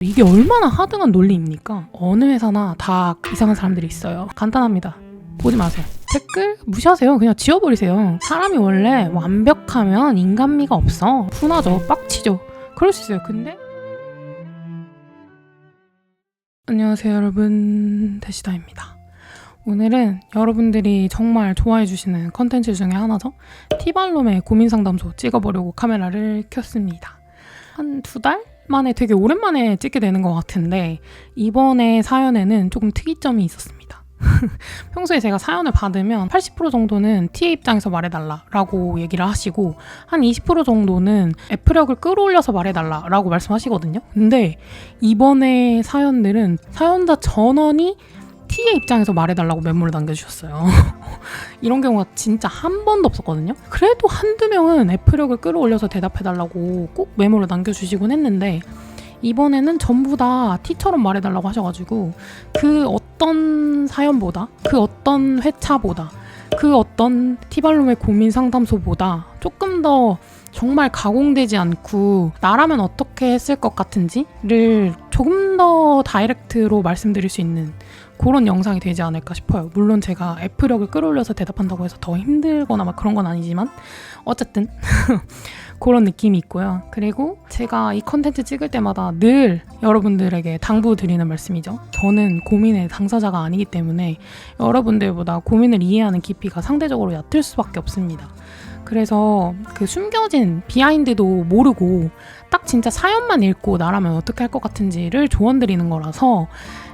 이게 얼마나 하등한 논리입니까? 어느 회사나 다 이상한 사람들이 있어요. 간단합니다. 보지 마세요. 댓글 무시하세요. 그냥 지워버리세요. 사람이 원래 완벽하면 인간미가 없어. 분하죠. 빡치죠. 그럴 수 있어요. 근데 안녕하세요 여러분, 데시다입니다. 오늘은 여러분들이 정말 좋아해주시는 컨텐츠 중에 하나죠. 티발롬의 고민상담소 찍어보려고 카메라를 켰습니다. 한 2달 만에 되게 오랜만에 찍게 되는 것 같은데 이번에 사연에는 조금 특이점이 있었습니다. 평소에 제가 사연을 받으면 80% 정도는 T의 입장에서 말해달라라고 얘기를 하시고 한 20% 정도는 F력을 끌어올려서 말해달라라고 말씀하시거든요. 근데 이번에 사연들은 사연자 전원이 T의 입장에서 말해달라고 메모를 남겨주셨어요. 이런 경우가 진짜 한 번도 없었거든요. 그래도 한두 명은 F력을 끌어올려서 대답해달라고 꼭 메모를 남겨주시곤 했는데 이번에는 전부 다 T처럼 말해달라고 하셔가지고 그 어떤 사연보다, 그 어떤 회차보다, 그 어떤 티발롬의 고민 상담소보다 조금 더 정말 가공되지 않고 나라면 어떻게 했을 것 같은지를 조금 더 다이렉트로 말씀드릴 수 있는 그런 영상이 되지 않을까 싶어요. 물론 제가 F력을 끌어올려서 대답한다고 해서 더 힘들거나 막 그런 건 아니지만 어쨌든 그런 느낌이 있고요. 그리고 제가 이 컨텐츠 찍을 때마다 늘 여러분들에게 당부드리는 말씀이죠. 저는 고민의 당사자가 아니기 때문에 여러분들보다 고민을 이해하는 깊이가 상대적으로 얕을 수밖에 없습니다. 그래서 그 숨겨진 비하인드도 모르고 딱 진짜 사연만 읽고 나라면 어떻게 할 것 같은지를 조언드리는 거라서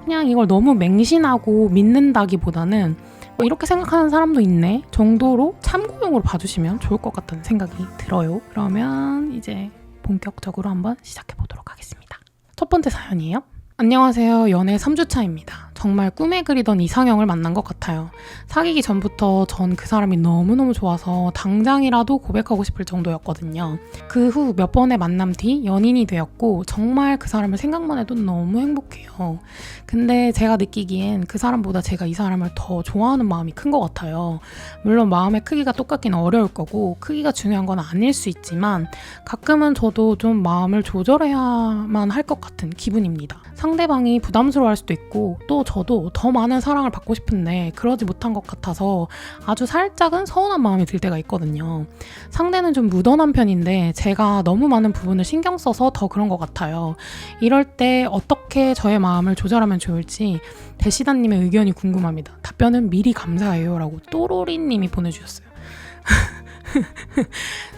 그냥 이걸 너무 맹신하고 믿는다기보다는 이렇게 생각하는 사람도 있네 정도로 참고용으로 봐주시면 좋을 것 같다는 생각이 들어요. 그러면 이제 본격적으로 한번 시작해보도록 하겠습니다. 첫 번째 사연이에요. 안녕하세요. 연애 3주차입니다. 정말 꿈에 그리던 이상형을 만난 것 같아요. 사귀기 전부터 전 그 사람이 너무너무 좋아서 당장이라도 고백하고 싶을 정도였거든요. 그 후 몇 번의 만남 뒤 연인이 되었고 정말 그 사람을 생각만 해도 너무 행복해요. 근데 제가 느끼기엔 그 사람보다 제가 이 사람을 더 좋아하는 마음이 큰 것 같아요. 물론 마음의 크기가 똑같기는 어려울 거고 크기가 중요한 건 아닐 수 있지만 가끔은 저도 좀 마음을 조절해야만 할 것 같은 기분입니다. 상대방이 부담스러워할 수도 있고 또 저도 더 많은 사랑을 받고 싶은데 그러지 못한 것 같아서 아주 살짝은 서운한 마음이 들 때가 있거든요. 상대는 좀 무던한 편인데 제가 너무 많은 부분을 신경 써서 더 그런 것 같아요. 이럴 때 어떻게 저의 마음을 조절하면 좋을지 대시다님의 의견이 궁금합니다. 답변은 미리 감사해요 라고 또로리님이 보내주셨어요.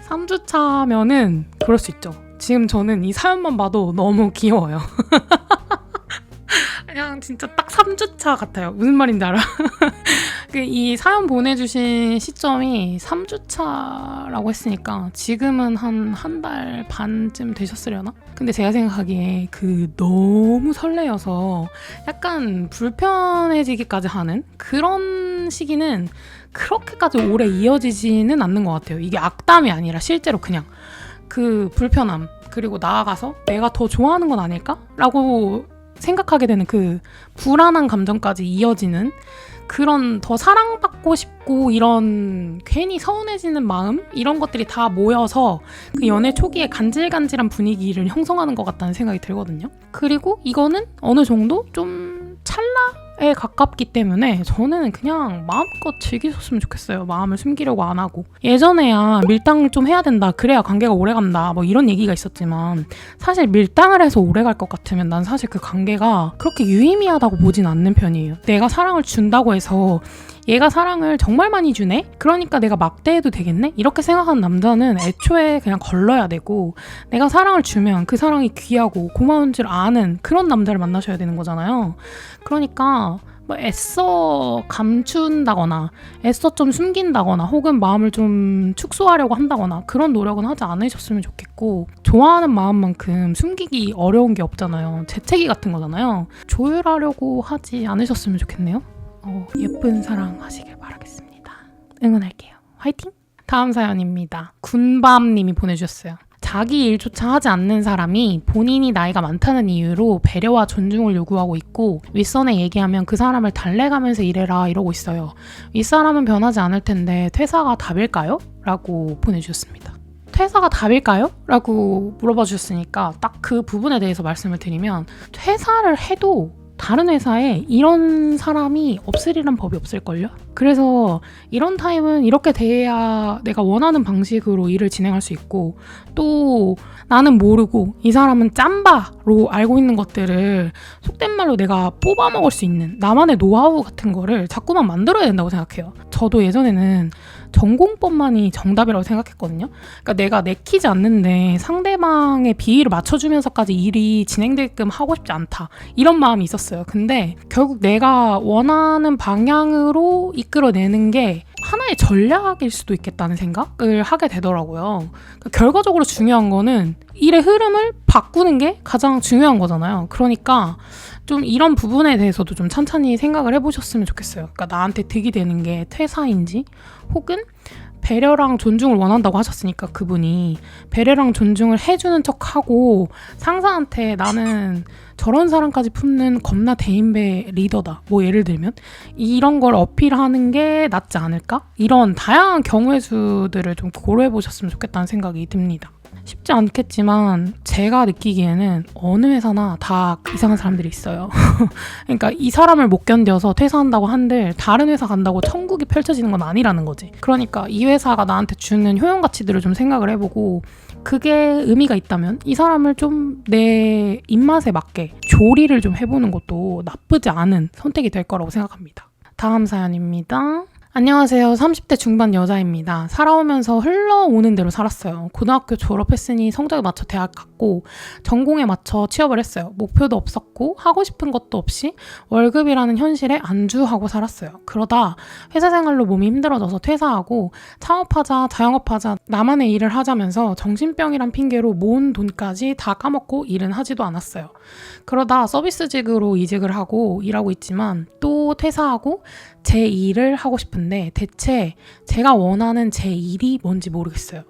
3주차면은 그럴 수 있죠. 지금 저는 이 사연만 봐도 너무 귀여워요. 그냥 진짜 딱 3주차 같아요. 무슨 말인지 알아? 이 사연 보내주신 시점이 3주차라고 했으니까 지금은 한 달 반쯤 되셨으려나? 근데 제가 생각하기에 너무 설레어서 약간 불편해지기까지 하는 그런 시기는 그렇게까지 오래 이어지지는 않는 것 같아요. 이게 악담이 아니라 실제로 그냥 그 불편함 그리고 나아가서 내가 더 좋아하는 건 아닐까? 라고 생각하게 되는 그 불안한 감정까지 이어지는 그런 더 사랑받고 싶고 이런 괜히 서운해지는 마음 이런 것들이 다 모여서 그 연애 초기에 간질간질한 분위기를 형성하는 것 같다는 생각이 들거든요. 그리고 이거는 어느 정도 좀 찰나에 가깝기 때문에 저는 그냥 마음껏 즐기셨으면 좋겠어요. 마음을 숨기려고 안 하고. 예전에야 밀당을 좀 해야 된다. 그래야 관계가 오래간다. 뭐 이런 얘기가 있었지만 사실 밀당을 해서 오래갈 것 같으면 난 사실 그 관계가 그렇게 유의미하다고 보진 않는 편이에요. 내가 사랑을 준다고 해서 얘가 사랑을 정말 많이 주네? 그러니까 내가 막대해도 되겠네? 이렇게 생각하는 남자는 애초에 그냥 걸러야 되고 내가 사랑을 주면 그 사랑이 귀하고 고마운 줄 아는 그런 남자를 만나셔야 되는 거잖아요. 그러니까 애써 감춘다거나 애써 좀 숨긴다거나 혹은 마음을 좀 축소하려고 한다거나 그런 노력은 하지 않으셨으면 좋겠고 좋아하는 마음만큼 숨기기 어려운 게 없잖아요. 재채기 같은 거잖아요. 조율하려고 하지 않으셨으면 좋겠네요. 예쁜 사랑 하시길 바라겠습니다. 응원할게요. 화이팅! 다음 사연입니다. 군밤님이 보내주셨어요. 자기 일조차 하지 않는 사람이 본인이 나이가 많다는 이유로 배려와 존중을 요구하고 있고 윗선에 얘기하면 그 사람을 달래가면서 일해라 이러고 있어요. 윗사람은 변하지 않을 텐데 퇴사가 답일까요? 라고 보내주셨습니다. 퇴사가 답일까요? 라고 물어봐 주셨으니까 딱 그 부분에 대해서 말씀을 드리면, 퇴사를 해도 다른 회사에 이런 사람이 없으리란 법이 없을걸요? 그래서 이런 타임은 이렇게 돼야 내가 원하는 방식으로 일을 진행할 수 있고, 또 나는 모르고 이 사람은 짬바로 알고 있는 것들을 속된 말로 내가 뽑아먹을 수 있는 나만의 노하우 같은 거를 자꾸만 만들어야 된다고 생각해요. 저도 예전에는 전공법만이 정답이라고 생각했거든요. 그러니까 내가 내키지 않는데 상대방의 비위를 맞춰주면서까지 일이 진행되게끔 하고 싶지 않다, 이런 마음이 있었어요. 근데 결국 내가 원하는 방향으로 이끌어내는 게 하나의 전략일 수도 있겠다는 생각을 하게 되더라고요. 그러니까 결과적으로 중요한 거는 일의 흐름을 바꾸는 게 가장 중요한 거잖아요. 그러니까 좀 이런 부분에 대해서도 좀 찬찬히 생각을 해보셨으면 좋겠어요. 그러니까 나한테 득이 되는 게 퇴사인지, 혹은 배려랑 존중을 원한다고 하셨으니까 그분이 배려랑 존중을 해주는 척하고 상사한테 나는 저런 사람까지 품는 겁나 대인배 리더다, 뭐 예를 들면 이런 걸 어필하는 게 낫지 않을까? 이런 다양한 경우의 수들을 좀 고려해 보셨으면 좋겠다는 생각이 듭니다. 쉽지 않겠지만 제가 느끼기에는 어느 회사나 다 이상한 사람들이 있어요. 그러니까 이 사람을 못 견뎌서 퇴사한다고 한들 다른 회사 간다고 천국이 펼쳐지는 건 아니라는 거지. 그러니까 이 회사가 나한테 주는 효용 가치들을 좀 생각을 해보고, 그게 의미가 있다면 이 사람을 좀 내 입맛에 맞게 조리를 좀 해보는 것도 나쁘지 않은 선택이 될 거라고 생각합니다. 다음 사연입니다. 안녕하세요. 30대 중반 여자입니다. 살아오면서 흘러오는 대로 살았어요. 고등학교 졸업했으니 성적에 맞춰 대학 갔고 전공에 맞춰 취업을 했어요. 목표도 없었고 하고 싶은 것도 없이 월급이라는 현실에 안주하고 살았어요. 그러다 회사 생활로 몸이 힘들어져서 퇴사하고 창업하자, 자영업하자, 나만의 일을 하자면서 정신병이란 핑계로 모은 돈까지 다 까먹고 일은 하지도 않았어요. 그러다 서비스직으로 이직을 하고 일하고 있지만 또 퇴사하고 제 일을 하고 싶은데 대체 제가 원하는 제 일이 뭔지 모르겠어요.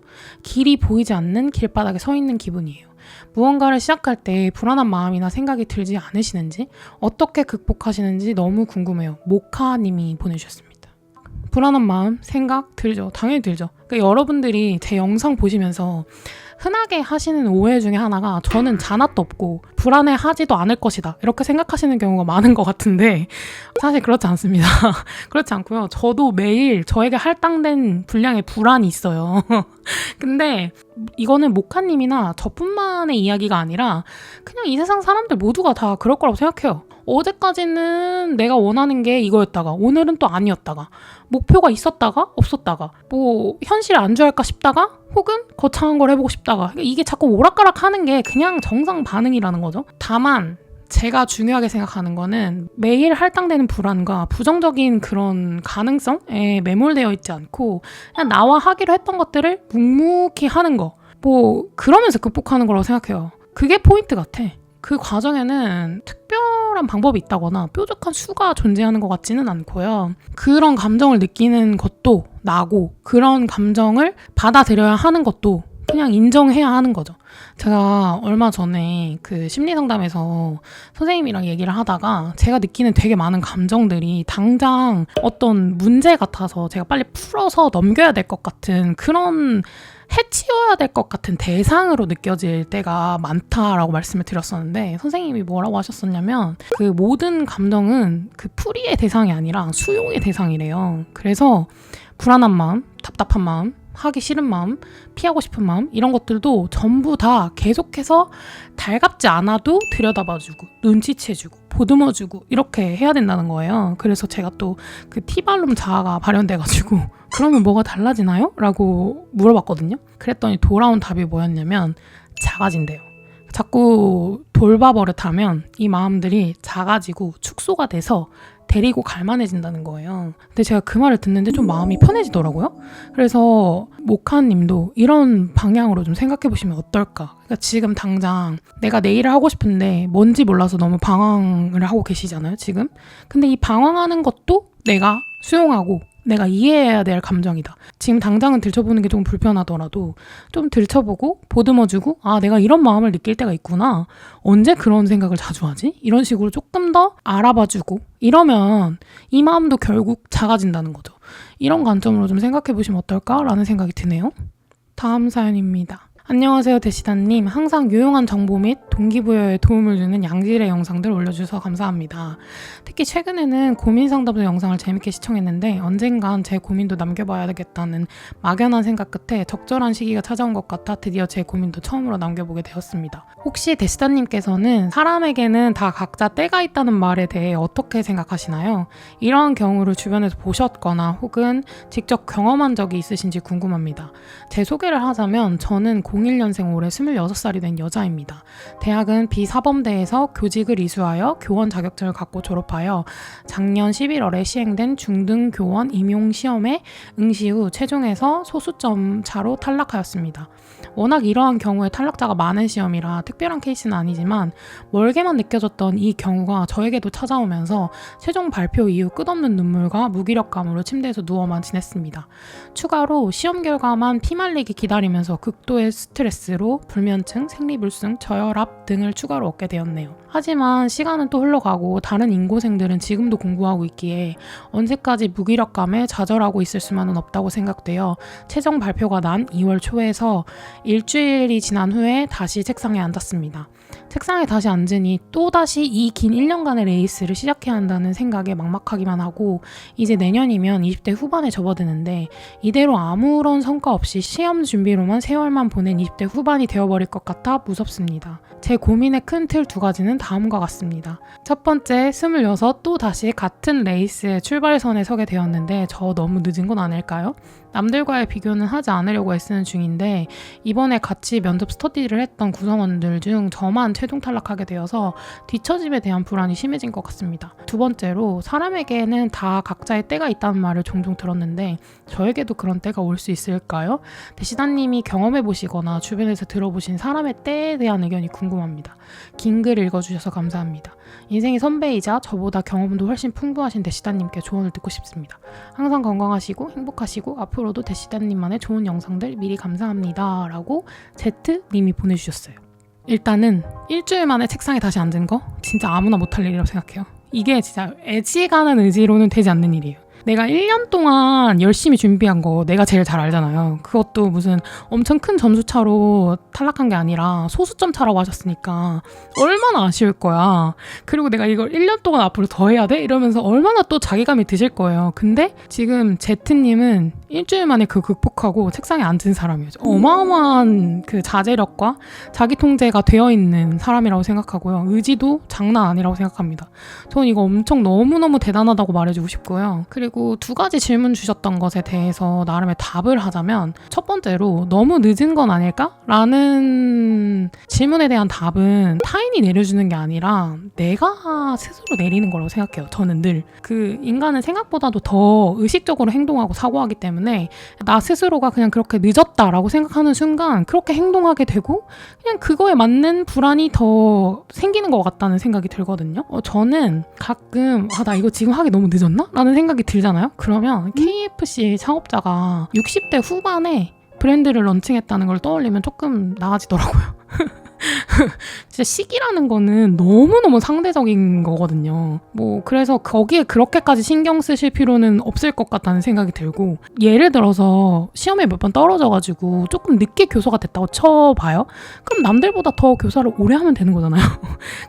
길이 보이지 않는 길바닥에 서 있는 기분이에요. 무언가를 시작할 때 불안한 마음이나 생각이 들지 않으시는지, 어떻게 극복하시는지 너무 궁금해요. 모카님이 보내주셨습니다. 불안한 마음, 생각 들죠. 당연히 들죠. 그러니까 여러분들이 제 영상 보시면서 흔하게 하시는 오해 중에 하나가 저는 잔앗도 없고 불안해하지도 않을 것이다, 이렇게 생각하시는 경우가 많은 것 같은데 사실 그렇지 않습니다. 그렇지 않고요. 저도 매일 저에게 할당된 분량의 불안이 있어요. 근데 이거는 모카님이나 저뿐만의 이야기가 아니라 그냥 이 세상 사람들 모두가 다 그럴 거라고 생각해요. 어제까지는 내가 원하는 게 이거였다가 오늘은 또 아니었다가, 목표가 있었다가 없었다가, 뭐 현실에 안주할까 싶다가 혹은 거창한 걸 해보고 싶다가, 이게 자꾸 오락가락 하는 게 그냥 정상 반응이라는 거죠. 다만 제가 중요하게 생각하는 거는 매일 할당되는 불안과 부정적인 그런 가능성에 매몰되어 있지 않고 그냥 나와 하기로 했던 것들을 묵묵히 하는 거, 뭐 그러면서 극복하는 거라고 생각해요. 그게 포인트 같아. 그 과정에는 특별한 방법이 있다거나 뾰족한 수가 존재하는 것 같지는 않고요. 그런 감정을 느끼는 것도 나고 그런 감정을 받아들여야 하는 것도 그냥 인정해야 하는 거죠. 제가 얼마 전에 그 심리상담에서 선생님이랑 얘기를 하다가 제가 느끼는 되게 많은 감정들이 당장 어떤 문제 같아서 제가 빨리 풀어서 넘겨야 될 것 같은, 그런 해치워야 될 것 같은 대상으로 느껴질 때가 많다라고 말씀을 드렸었는데, 선생님이 뭐라고 하셨었냐면 그 모든 감정은 그 풀이의 대상이 아니라 수용의 대상이래요. 그래서 불안한 마음, 답답한 마음, 하기 싫은 마음, 피하고 싶은 마음, 이런 것들도 전부 다 계속해서 달갑지 않아도 들여다봐주고 눈치채주고 보듬어주고 이렇게 해야 된다는 거예요. 그래서 제가 또 그 티발롬 자아가 발현돼가지고 그러면 뭐가 달라지나요? 라고 물어봤거든요. 그랬더니 돌아온 답이 뭐였냐면 작아진대요. 자꾸 돌봐버릇하면 이 마음들이 작아지고 축소가 돼서 데리고 갈만해진다는 거예요. 근데 제가 그 말을 듣는데 좀 마음이 편해지더라고요. 그래서 모카님도 이런 방향으로 좀 생각해 보시면 어떨까. 그러니까 지금 당장 내가 내 일을 하고 싶은데 뭔지 몰라서 너무 방황을 하고 계시잖아요, 지금. 근데 이 방황하는 것도 내가 수용하고 내가 이해해야 될 감정이다. 지금 당장은 들춰보는 게 좀 불편하더라도 좀 들춰보고 보듬어주고, 아, 내가 이런 마음을 느낄 때가 있구나. 언제 그런 생각을 자주 하지? 이런 식으로 조금 더 알아봐주고 이러면 이 마음도 결국 작아진다는 거죠. 이런 관점으로 좀 생각해보시면 어떨까라는 생각이 드네요. 다음 사연입니다. 안녕하세요 대시다님. 항상 유용한 정보 및 동기부여에 도움을 주는 양질의 영상들 올려주셔서 감사합니다. 특히 최근에는 고민상담소 영상을 재밌게 시청했는데 언젠간 제 고민도 남겨봐야겠다는 막연한 생각 끝에 적절한 시기가 찾아온 것 같아 드디어 제 고민도 처음으로 남겨보게 되었습니다. 혹시 대시다님께서는 사람에게는 다 각자 때가 있다는 말에 대해 어떻게 생각하시나요? 이러한 경우를 주변에서 보셨거나 혹은 직접 경험한 적이 있으신지 궁금합니다. 제 소개를 하자면 저는 01년생 올해 26살이 된 여자입니다. 대학은 비사범대에서 교직을 이수하여 교원 자격증을 갖고 졸업하여 작년 11월에 시행된 중등교원 임용시험에 응시 후 최종에서 소수점 차로 탈락하였습니다. 워낙 이러한 경우에 탈락자가 많은 시험이라 특별한 케이스는 아니지만 멀게만 느껴졌던 이 경우가 저에게도 찾아오면서 최종 발표 이후 끝없는 눈물과 무기력감으로 침대에서 누워만 지냈습니다. 추가로 시험 결과만 피말리기 기다리면서 극도의 스트레스로 불면증, 생리불순, 저혈압 등을 추가로 얻게 되었네요. 하지만 시간은 또 흘러가고 다른 인고생들은 지금도 공부하고 있기에 언제까지 무기력감에 좌절하고 있을 수만은 없다고 생각되어 최종 발표가 난 2월 초에서 일주일이 지난 후에 다시 책상에 앉았습니다. 책상에 다시 앉으니 또다시 이 긴 1년간의 레이스를 시작해야 한다는 생각에 막막하기만 하고 이제 내년이면 20대 후반에 접어드는데 이대로 아무런 성과 없이 시험 준비로만 세월만 보낸 20대 후반이 되어버릴 것 같아 무섭습니다. 제 고민의 큰 틀 2가지는 다음과 같습니다. 첫 번째, 26 또다시 같은 레이스의 출발선에 서게 되었는데 저 너무 늦은 건 아닐까요? 남들과의 비교는 하지 않으려고 애쓰는 중인데 이번에 같이 면접 스터디를 했던 구성원들 중 저만 최종 탈락하게 되어서 뒤처짐에 대한 불안이 심해진 것 같습니다. 두 번째로 사람에게는 다 각자의 때가 있다는 말을 종종 들었는데 저에게도 그런 때가 올 수 있을까요? 대시다님이 경험해보시거나 주변에서 들어보신 사람의 때에 대한 의견이 궁금합니다. 긴 글 읽어주셔서 감사합니다. 인생의 선배이자 저보다 경험도 훨씬 풍부하신 대시다님께 조언을 듣고 싶습니다. 항상 건강하시고 행복하시고 앞으로도 대시다님만의 좋은 영상들 미리 감사합니다 라고 Z님이 보내주셨어요. 일단은 일주일 만에 책상에 다시 앉은 거 진짜 아무나 못할 일이라고 생각해요. 이게 진짜 애지간한 의지로는 되지 않는 일이에요. 내가 1년 동안 열심히 준비한 거 내가 제일 잘 알잖아요. 그것도 무슨 엄청 큰 점수차로 탈락한 게 아니라 소수점 차라고 하셨으니까 얼마나 아쉬울 거야. 그리고 내가 이걸 1년 동안 앞으로 더 해야 돼? 이러면서 얼마나 또 자괴감이 드실 거예요. 근데 지금 제트님은 일주일 만에 그 극복하고 책상에 앉은 사람이에요. 어마어마한 그 자제력과 자기 통제가 되어 있는 사람이라고 생각하고요. 의지도 장난 아니라고 생각합니다. 저는 이거 엄청 너무너무 대단하다고 말해주고 싶고요. 그리고 2가지 질문 주셨던 것에 대해서 나름의 답을 하자면 첫 번째로 너무 늦은 건 아닐까? 라는 질문에 대한 답은 타인이 내려주는 게 아니라 내가 스스로 내리는 거라고 생각해요. 저는 늘 그 인간은 생각보다도 더 의식적으로 행동하고 사고하기 때문에 나 스스로가 그냥 그렇게 늦었다라고 생각하는 순간 그렇게 행동하게 되고 그냥 그거에 맞는 불안이 더 생기는 것 같다는 생각이 들거든요. 저는 가끔 나 이거 지금 하기 너무 늦었나? 라는 생각이 들잖아요. 그러면 KFC 창업자가 60대 후반에 브랜드를 런칭했다는 걸 떠올리면 조금 나아지더라고요. 진짜 시기라는 거는 너무너무 상대적인 거거든요. 그래서 거기에 그렇게까지 신경 쓰실 필요는 없을 것 같다는 생각이 들고 예를 들어서 시험에 몇 번 떨어져가지고 조금 늦게 교사가 됐다고 쳐봐요. 그럼 남들보다 더 교사를 오래 하면 되는 거잖아요.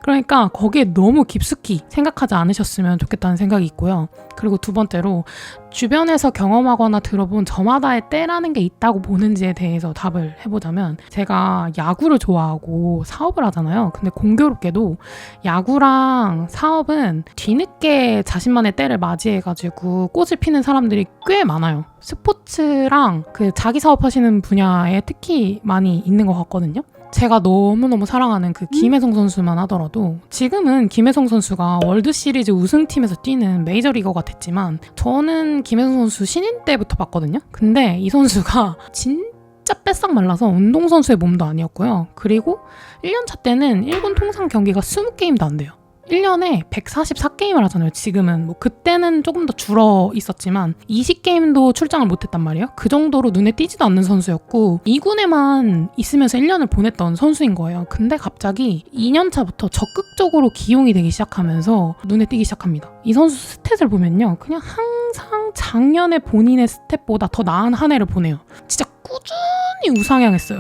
그러니까 거기에 너무 깊숙이 생각하지 않으셨으면 좋겠다는 생각이 있고요. 그리고 두 번째로 주변에서 경험하거나 들어본 저마다의 때라는 게 있다고 보는지에 대해서 답을 해보자면 제가 야구를 좋아하고 사업을 하잖아요. 근데 공교롭게도 야구랑 사업은 뒤늦게 자신만의 때를 맞이해가지고 꽃을 피는 사람들이 꽤 많아요. 스포츠랑 그 자기 사업하시는 분야에 특히 많이 있는 것 같거든요. 제가 너무너무 사랑하는 그 김혜성 선수만 하더라도 지금은 김혜성 선수가 월드시리즈 우승팀에서 뛰는 메이저리거가 됐지만 저는 김혜성 선수 신인 때부터 봤거든요. 근데 이 선수가 진짜 뺏싹 말라서 운동선수의 몸도 아니었고요. 그리고 1년차 때는 일본 통산 경기가 20게임도 안 돼요. 1년에 144게임을 하잖아요. 지금은 그때는 조금 더 줄어 있었지만 20게임도 출장을 못했단 말이에요. 그 정도로 눈에 띄지도 않는 선수였고 2군에만 있으면서 1년을 보냈던 선수인 거예요. 근데 갑자기 2년차부터 적극적으로 기용이 되기 시작하면서 눈에 띄기 시작합니다. 이 선수 스탯을 보면요. 그냥 항상 작년에 본인의 스탯보다 더 나은 한 해를 보내요. 진짜 꾸준히 이미 우상향했어요.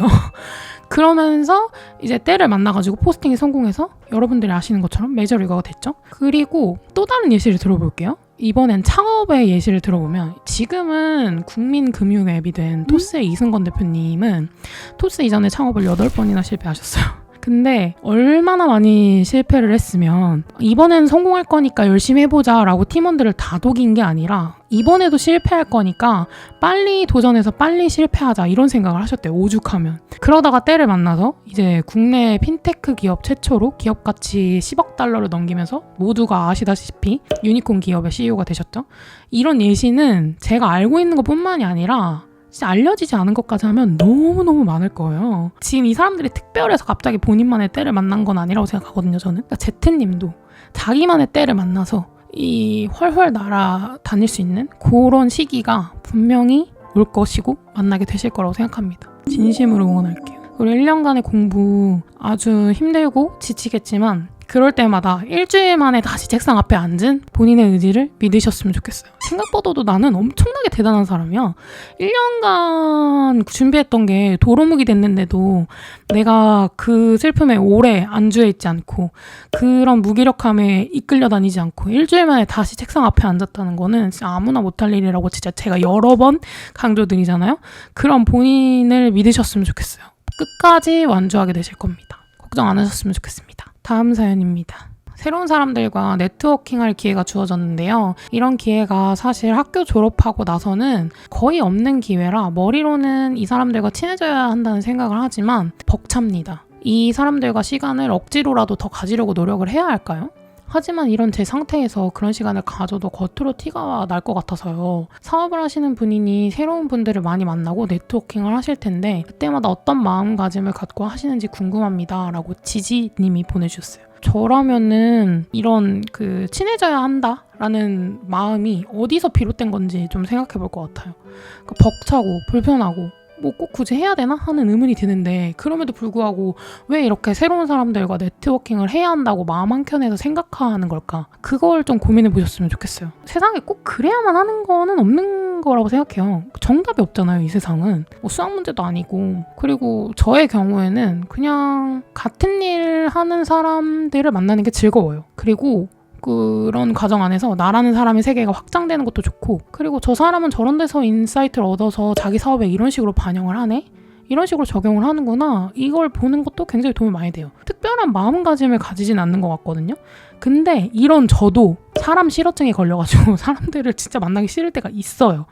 그러면서 이제 때를 만나가지고 포스팅이 성공해서 여러분들이 아시는 것처럼 메이저리거가 됐죠. 그리고 또 다른 예시를 들어볼게요. 이번엔 창업의 예시를 들어보면 지금은 국민금융 앱이 된 토스의 이승건 대표님은 토스 이전에 창업을 8번이나 실패하셨어요. 근데 얼마나 많이 실패를 했으면 이번엔 성공할 거니까 열심히 해보자 라고 팀원들을 다독인 게 아니라 이번에도 실패할 거니까 빨리 도전해서 빨리 실패하자 이런 생각을 하셨대요. 오죽하면. 그러다가 때를 만나서 이제 국내 핀테크 기업 최초로 기업 가치 10억 달러를 넘기면서 모두가 아시다시피 유니콘 기업의 CEO가 되셨죠. 이런 예시는 제가 알고 있는 것뿐만이 아니라 진짜 알려지지 않은 것까지 하면 너무너무 많을 거예요. 지금 이 사람들이 특별해서 갑자기 본인만의 때를 만난 건 아니라고 생각하거든요, 저는. 그러니까 제트님도 자기만의 때를 만나서 이 훨훨 날아다닐 수 있는 그런 시기가 분명히 올 것이고 만나게 되실 거라고 생각합니다. 진심으로 응원할게요. 우리 1년간의 공부 아주 힘들고 지치겠지만 그럴 때마다 일주일 만에 다시 책상 앞에 앉은 본인의 의지를 믿으셨으면 좋겠어요. 생각보다도 나는 엄청나게 대단한 사람이야. 1년간 준비했던 게 도루묵이 됐는데도 내가 그 슬픔에 오래 안주해 있지 않고 그런 무기력함에 이끌려 다니지 않고 일주일 만에 다시 책상 앞에 앉았다는 거는 진짜 아무나 못할 일이라고 진짜 제가 여러 번 강조드리잖아요. 그런 본인을 믿으셨으면 좋겠어요. 끝까지 완주하게 되실 겁니다. 걱정 안 하셨으면 좋겠습니다. 다음 사연입니다. 새로운 사람들과 네트워킹할 기회가 주어졌는데요. 이런 기회가 사실 학교 졸업하고 나서는 거의 없는 기회라 머리로는 이 사람들과 친해져야 한다는 생각을 하지만 벅찹니다. 이 사람들과 시간을 억지로라도 더 가지려고 노력을 해야 할까요? 하지만 이런 제 상태에서 그런 시간을 가져도 겉으로 티가 날 것 같아서요. 사업을 하시는 분이니 새로운 분들을 많이 만나고 네트워킹을 하실 텐데 그때마다 어떤 마음가짐을 갖고 하시는지 궁금합니다. 라고 지지님이 보내주셨어요. 저라면은 이런 친해져야 한다라는 마음이 어디서 비롯된 건지 좀 생각해 볼 것 같아요. 벅차고 불편하고 뭐 꼭 굳이 해야 되나 하는 의문이 드는데 그럼에도 불구하고 왜 이렇게 새로운 사람들과 네트워킹을 해야 한다고 마음 한켠에서 생각하는 걸까? 그걸 좀 고민해 보셨으면 좋겠어요. 세상에 꼭 그래야만 하는 거는 없는 거라고 생각해요. 정답이 없잖아요, 이 세상은. 뭐 수학 문제도 아니고. 그리고 저의 경우에는 그냥 같은 일 하는 사람들을 만나는 게 즐거워요. 그리고 그런 과정 안에서 나라는 사람의 세계가 확장되는 것도 좋고 그리고 저 사람은 저런 데서 인사이트를 얻어서 자기 사업에 이런 식으로 반영을 하네? 이런 식으로 적용을 하는구나. 이걸 보는 것도 굉장히 도움이 많이 돼요. 특별한 마음가짐을 가지진 않는 것 같거든요. 근데 이런 저도 사람 싫어증에 걸려가지고 사람들을 진짜 만나기 싫을 때가 있어요.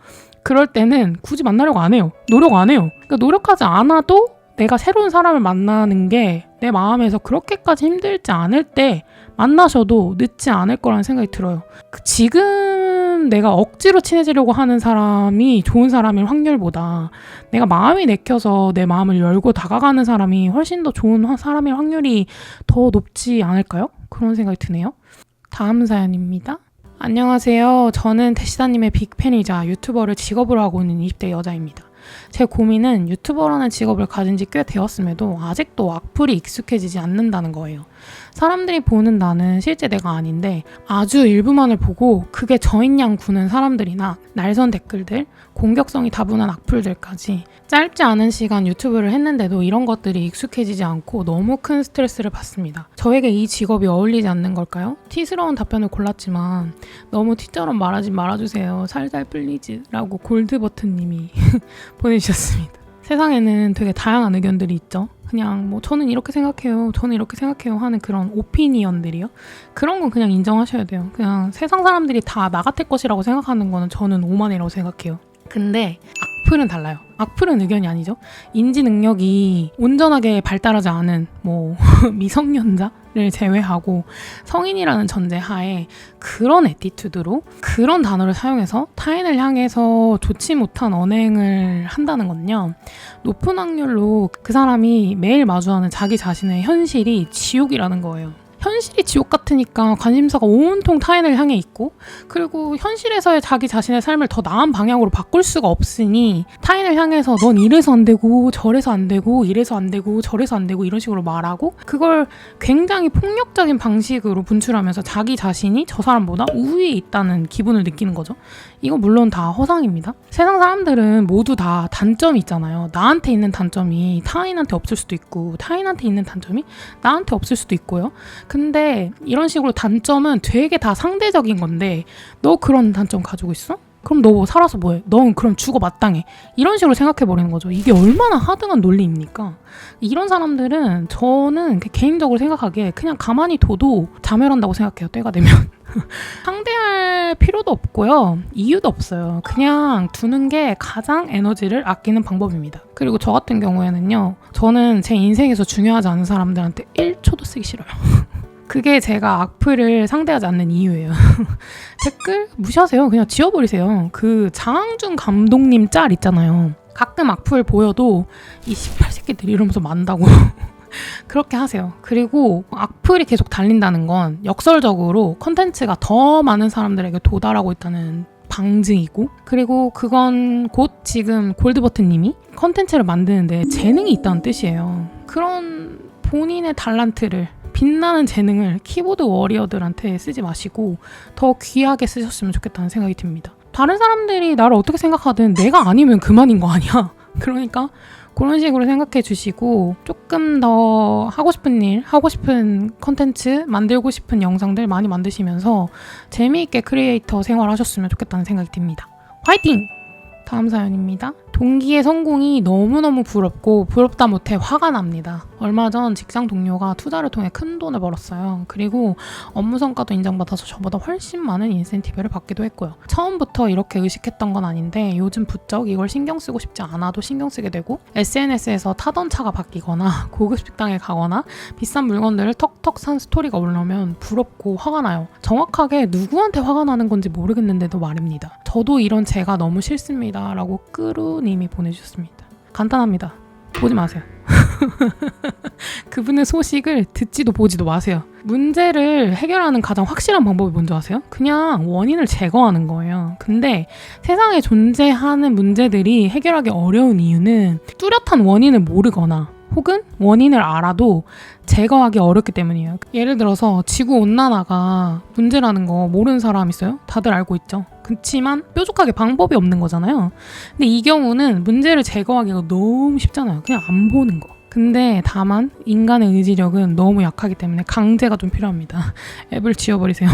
그럴 때는 굳이 만나려고 안 해요. 노력 안 해요. 그러니까 노력하지 않아도 내가 새로운 사람을 만나는 게 내 마음에서 그렇게까지 힘들지 않을 때 만나셔도 늦지 않을 거라는 생각이 들어요. 지금 내가 억지로 친해지려고 하는 사람이 좋은 사람일 확률보다 내가 마음이 내켜서 내 마음을 열고 다가가는 사람이 훨씬 더 좋은 사람일 확률이 더 높지 않을까요? 그런 생각이 드네요. 다음 사연입니다. 안녕하세요. 저는 대시다님의 빅팬이자 유튜버를 직업으로 하고 있는 20대 여자입니다. 제 고민은 유튜버라는 직업을 가진 지 꽤 되었음에도 아직도 악플이 익숙해지지 않는다는 거예요. 사람들이 보는 나는 실제 내가 아닌데 아주 일부만을 보고 그게 저인 양 구는 사람들이나 날선 댓글들, 공격성이 다분한 악플들까지 짧지 않은 시간 유튜브를 했는데도 이런 것들이 익숙해지지 않고 너무 큰 스트레스를 받습니다. 저에게 이 직업이 어울리지 않는 걸까요? 티스러운 답변을 골랐지만 너무 티처럼 말하지 말아주세요. 살살 플리즈 라고 골드버튼님이 보내주셨습니다. 세상에는 되게 다양한 의견들이 있죠. 그냥 뭐 저는 이렇게 생각해요. 저는 이렇게 생각해요 하는 그런 오피니언들이요. 그런 건 그냥 인정하셔야 돼요. 그냥 세상 사람들이 다 나 같을 것이라고 생각하는 거는 저는 오만이라고 생각해요. 근데 악플은 달라요. 악플은 의견이 아니죠. 인지 능력이 온전하게 발달하지 않은 미성년자를 제외하고 성인이라는 전제 하에 그런 애티튜드로 그런 단어를 사용해서 타인을 향해서 좋지 못한 언행을 한다는 건요. 높은 확률로 그 사람이 매일 마주하는 자기 자신의 현실이 지옥이라는 거예요. 현실이 지옥 같으니까 관심사가 온통 타인을 향해 있고, 그리고 현실에서의 자기 자신의 삶을 더 나은 방향으로 바꿀 수가 없으니 타인을 향해서 넌 이래서 안 되고 저래서 안 되고 이래서 안 되고 저래서 안 되고 이런 식으로 말하고, 그걸 굉장히 폭력적인 방식으로 분출하면서 자기 자신이 저 사람보다 우위에 있다는 기분을 느끼는 거죠. 이거 물론 다 허상입니다. 세상 사람들은 모두 다 단점이 있잖아요. 나한테 있는 단점이 타인한테 없을 수도 있고, 타인한테 있는 단점이 나한테 없을 수도 있고요. 근데 이런 식으로 단점은 되게 다 상대적인 건데, 너 그런 단점 가지고 있어? 그럼 너 살아서 뭐해? 넌 그럼 죽어 마땅해. 이런 식으로 생각해버리는 거죠. 이게 얼마나 하등한 논리입니까? 이런 사람들은 저는 개인적으로 생각하기에 그냥 가만히 둬도 자멸한다고 생각해요. 때가 되면. 상대할 필요도 없고요. 이유도 없어요. 그냥 두는 게 가장 에너지를 아끼는 방법입니다. 그리고 저 같은 경우에는요. 저는 제 인생에서 중요하지 않은 사람들한테 1초도 쓰기 싫어요. 그게 제가 악플을 상대하지 않는 이유예요. 댓글 무시하세요. 그냥 지워버리세요. 그 장항준 감독님 짤 있잖아요. 가끔 악플 보여도 이 18새끼들 이러면서 만다고 그렇게 하세요. 그리고 악플이 계속 달린다는 건 역설적으로 컨텐츠가 더 많은 사람들에게 도달하고 있다는 방증이고, 그리고 그건 곧 지금 골드버튼님이 컨텐츠를 만드는데 재능이 있다는 뜻이에요. 그런 본인의 달란트를, 빛나는 재능을 키보드 워리어들한테 쓰지 마시고 더 귀하게 쓰셨으면 좋겠다는 생각이 듭니다. 다른 사람들이 나를 어떻게 생각하든 내가 아니면 그만인 거 아니야. 그러니까 그런 식으로 생각해 주시고 조금 더 하고 싶은 일, 하고 싶은 컨텐츠, 만들고 싶은 영상들 많이 만드시면서 재미있게 크리에이터 생활하셨으면 좋겠다는 생각이 듭니다. 화이팅! 다음 사연입니다. 동기의 성공이 너무너무 부럽고 부럽다 못해 화가 납니다. 얼마 전 직장 동료가 투자를 통해 큰 돈을 벌었어요. 그리고 업무 성과도 인정받아서 저보다 훨씬 많은 인센티브를 받기도 했고요. 처음부터 이렇게 의식했던 건 아닌데 요즘 부쩍 이걸 신경 쓰고 싶지 않아도 신경 쓰게 되고, SNS에서 타던 차가 바뀌거나 고급 식당에 가거나 비싼 물건들을 턱턱 산 스토리가 올라오면 부럽고 화가 나요. 정확하게 누구한테 화가 나는 건지 모르겠는데도 말입니다. 저도 이런 제가 너무 싫습니다 라고 끄루님이 보내주셨습니다. 간단합니다. 보지 마세요. 그분의 소식을 듣지도 보지도 마세요. 문제를 해결하는 가장 확실한 방법이 뭔지 아세요? 그냥 원인을 제거하는 거예요. 근데 세상에 존재하는 문제들이 해결하기 어려운 이유는 뚜렷한 원인을 모르거나 혹은 원인을 알아도 제거하기 어렵기 때문이에요. 예를 들어서 지구온난화가 문제라는 거 모르는 사람 있어요? 다들 알고 있죠. 그렇지만 뾰족하게 방법이 없는 거잖아요. 근데 이 경우는 문제를 제거하기가 너무 쉽잖아요. 그냥 안 보는 거. 근데 다만 인간의 의지력은 너무 약하기 때문에 강제가 좀 필요합니다. 앱을 지워버리세요.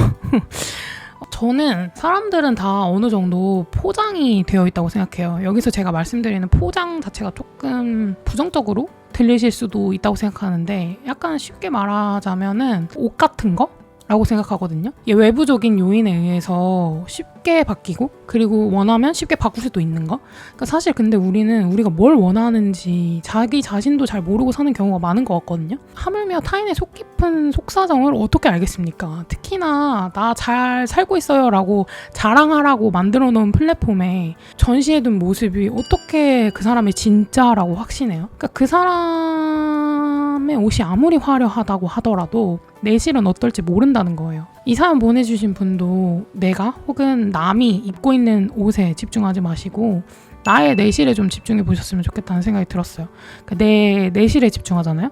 저는 사람들은 다 어느 정도 포장이 되어 있다고 생각해요. 여기서 제가 말씀드리는 포장 자체가 조금 부정적으로 들리실 수도 있다고 생각하는데, 약간 쉽게 말하자면은 옷 같은 거? 라고 생각하거든요. 이게 외부적인 요인에 의해서 쉽게 바뀌고, 그리고 원하면 쉽게 바꿀 수도 있는 거. 그러니까 사실 근데 우리가 뭘 원하는지 자기 자신도 잘 모르고 사는 경우가 많은 것 같거든요. 하물며 타인의 속 깊은 속사정을 어떻게 알겠습니까? 특히나 나 잘 살고 있어요 라고 자랑하라고 만들어 놓은 플랫폼에 전시해둔 모습이 어떻게 그 사람의 진짜라고 확신해요? 그러니까 그 사람의 옷이 아무리 화려하다고 하더라도 내실은 어떨지 모른다는 거예요. 이 사연 보내주신 분도 내가 혹은 남이 입고 있는 옷에 집중하지 마시고 나의 내실에 좀 집중해 보셨으면 좋겠다는 생각이 들었어요. 그러니까 내 내실에 집중하잖아요.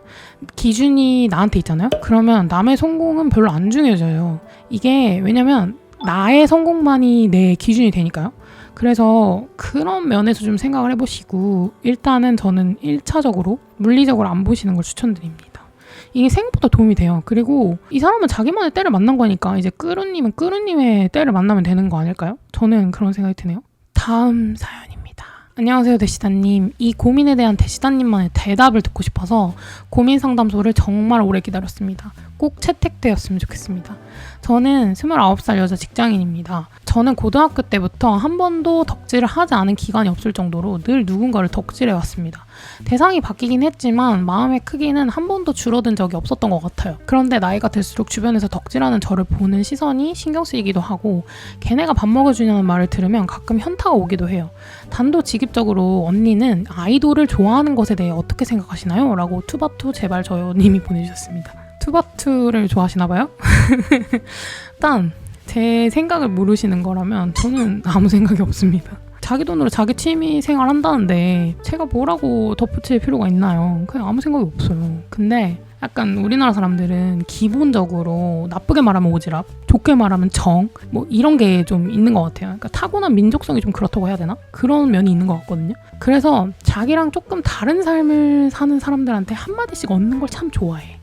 기준이 나한테 있잖아요. 그러면 남의 성공은 별로 안 중요해져요. 이게 왜냐면 나의 성공만이 내 기준이 되니까요. 그래서 그런 면에서 좀 생각을 해보시고, 일단은 저는 1차적으로 물리적으로 안 보시는 걸 추천드립니다. 이게 생각보다 도움이 돼요. 그리고 이 사람은 자기만의 때를 만난 거니까 이제 끄루님은 끄루님의 때를 만나면 되는 거 아닐까요? 저는 그런 생각이 드네요. 다음 사연입니다. 안녕하세요, 대시다님. 이 고민에 대한 대시다님만의 대답을 듣고 싶어서 고민 상담소를 정말 오래 기다렸습니다. 꼭 채택되었으면 좋겠습니다. 저는 29살 여자 직장인입니다. 저는 고등학교 때부터 한 번도 덕질을 하지 않은 기간이 없을 정도로 늘 누군가를 덕질해왔습니다. 대상이 바뀌긴 했지만 마음의 크기는 한 번도 줄어든 적이 없었던 것 같아요. 그런데 나이가 들수록 주변에서 덕질하는 저를 보는 시선이 신경 쓰이기도 하고, 걔네가 밥 먹여주냐는 말을 들으면 가끔 현타가 오기도 해요. 단도직입적으로 언니는 아이돌을 좋아하는 것에 대해 어떻게 생각하시나요? 라고 투바투 제발 저요 님이 보내주셨습니다. 투바투를 좋아하시나 봐요? 일단 제 생각을 물으시는 거라면 저는 아무 생각이 없습니다. 자기 돈으로 자기 취미 생활 한다는데 제가 뭐라고 덧붙일 필요가 있나요? 그냥 아무 생각이 없어요. 근데 약간 우리나라 사람들은 기본적으로 나쁘게 말하면 오지랖, 좋게 말하면 정, 뭐 이런 게 좀 있는 것 같아요. 그러니까 타고난 민족성이 좀 그렇다고 해야 되나? 그런 면이 있는 것 같거든요. 그래서 자기랑 조금 다른 삶을 사는 사람들한테 한마디씩 얻는 걸 참 좋아해.